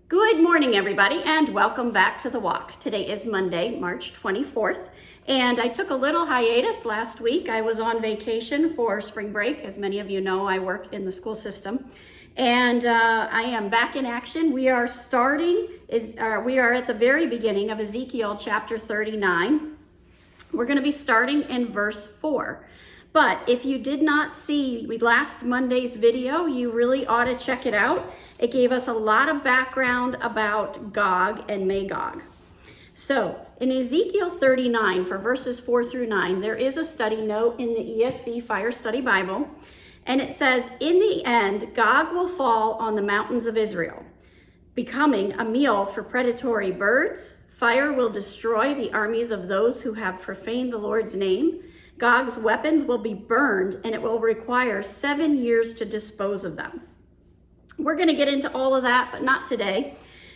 Good morning, everybody, and welcome back to The Walk. Today is Monday, March 24th, and I took a little hiatus last week. I was on vacation for spring break. As many of you know, I work in the school system, and I am back in action. We are at the very beginning of Ezekiel chapter 39. We're going to be starting in verse 4. But if you did not see last Monday's video, you really ought to check it out. It gave us a lot of background about Gog and Magog. So in Ezekiel 39, for verses 4 through 9, there is a study note in the ESV Fire Study Bible, and it says, "In the end, Gog will fall on the mountains of Israel, becoming a meal for predatory birds. Fire will destroy the armies of those who have profaned the Lord's name. Gog's weapons will be burned, and it will require 7 years to dispose of them." We're going to get into all of that, but not today.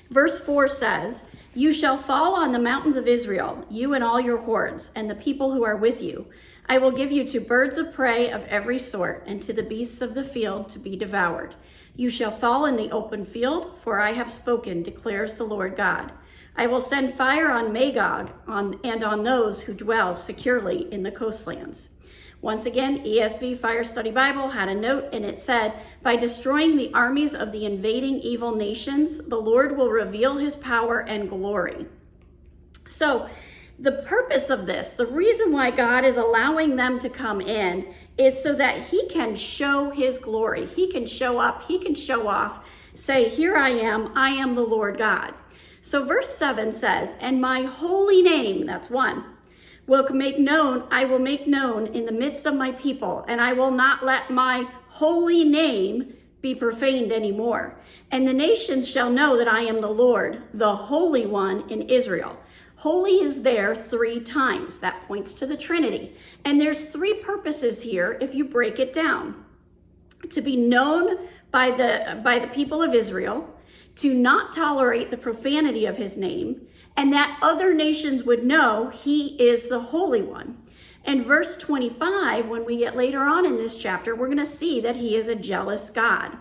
Verse 4 says, "You shall fall on the mountains of Israel, you and all your hordes, and the people who are with you. I will give you to birds of prey of every sort, and to the beasts of the field to be devoured. You shall fall in the open field, for I have spoken, declares the Lord God. I will send fire on Magog and on those who dwell securely in the coastlands." Once again, ESV Fire Study Bible had a note, and it said, "By destroying the armies of the invading evil nations, the Lord will reveal his power and glory." So the purpose of this, the reason why God is allowing them to come in, is so that he can show his glory. He can show up, he can show off, say, "Here I am the Lord God." So verse 7 says, "And my holy name," that's one, I will make known in the midst of my people, and I will not let my holy name be profaned anymore. And the nations shall know that I am the Lord, the Holy One in Israel." Holy is there 3 times. That points to the Trinity. And there's 3 purposes here if you break it down. To be known by the people of Israel, to not tolerate the profanity of his name, and that other nations would know he is the Holy One. And verse 25, when we get later on in this chapter, we're going to see that he is a jealous God.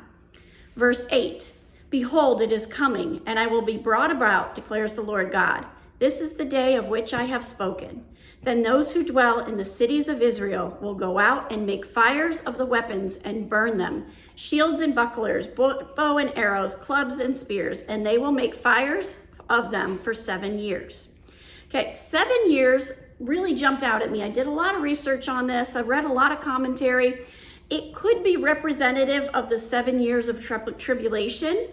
Verse 8, "Behold, it is coming, and I will be brought about, declares the Lord God. This is the day of which I have spoken. Then those who dwell in the cities of Israel will go out and make fires of the weapons and burn them, shields and bucklers, bow and arrows, clubs and spears, and they will make fires of them for 7 years." Okay, 7 years really jumped out at me. I did a lot of research on this. I read a lot of commentary. It could be representative of the 7 years of tribulation,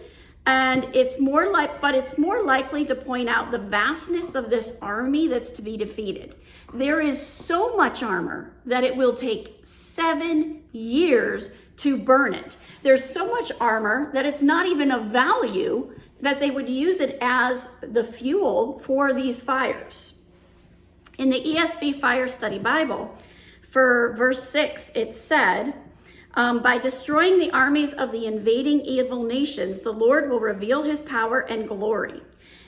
and it's more likely to point out the vastness of this army that's to be defeated. There is so much armor that it will take 7 years to burn it. There's so much armor that it's not even of value that they would use it as the fuel for these fires. In the ESV Fire Study Bible, for verse 6, it said, "By destroying the armies of the invading evil nations, the Lord will reveal his power and glory."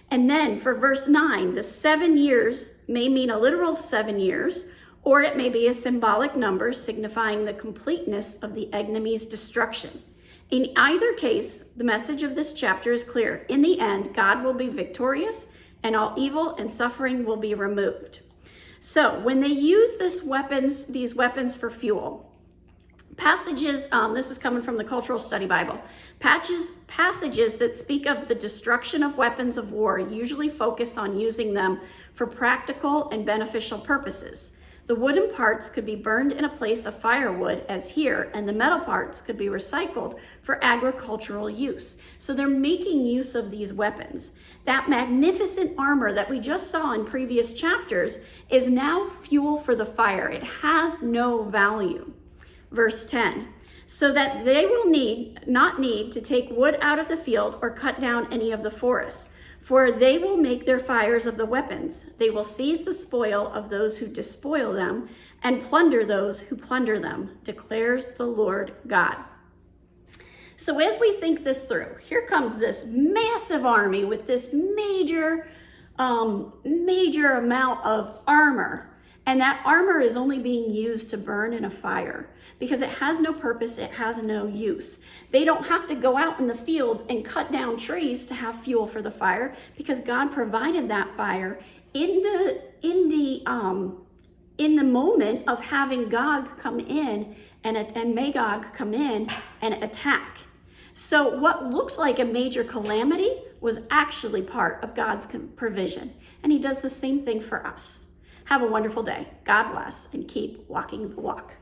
And then for verse 9, the 7 years may mean a literal 7 years, or it may be a symbolic number signifying the completeness of the enemy's destruction. In either case, the message of this chapter is clear. In the end, God will be victorious, and all evil and suffering will be removed. So when they use these weapons for fuel, passages, this is coming from the Cultural Study Bible, passages that speak of the destruction of weapons of war usually focus on using them for practical and beneficial purposes. The wooden parts could be burned in a place of firewood, as here, and the metal parts could be recycled for agricultural use. So they're making use of these weapons. That magnificent armor that we just saw in previous chapters is now fuel for the fire. It has no value. Verse 10, "So that they will not need to take wood out of the field or cut down any of the forest. For they will make their fires of the weapons. They will seize the spoil of those who despoil them and plunder those who plunder them, declares the Lord God." So as we think this through, here comes this massive army with this major amount of armor. And that armor is only being used to burn in a fire because it has no purpose, it has no use. They don't have to go out in the fields and cut down trees to have fuel for the fire because God provided that fire in the moment of having Gog come in and Magog come in and attack. So what looked like a major calamity was actually part of God's provision. And he does the same thing for us. Have a wonderful day. God bless, and keep walking the walk.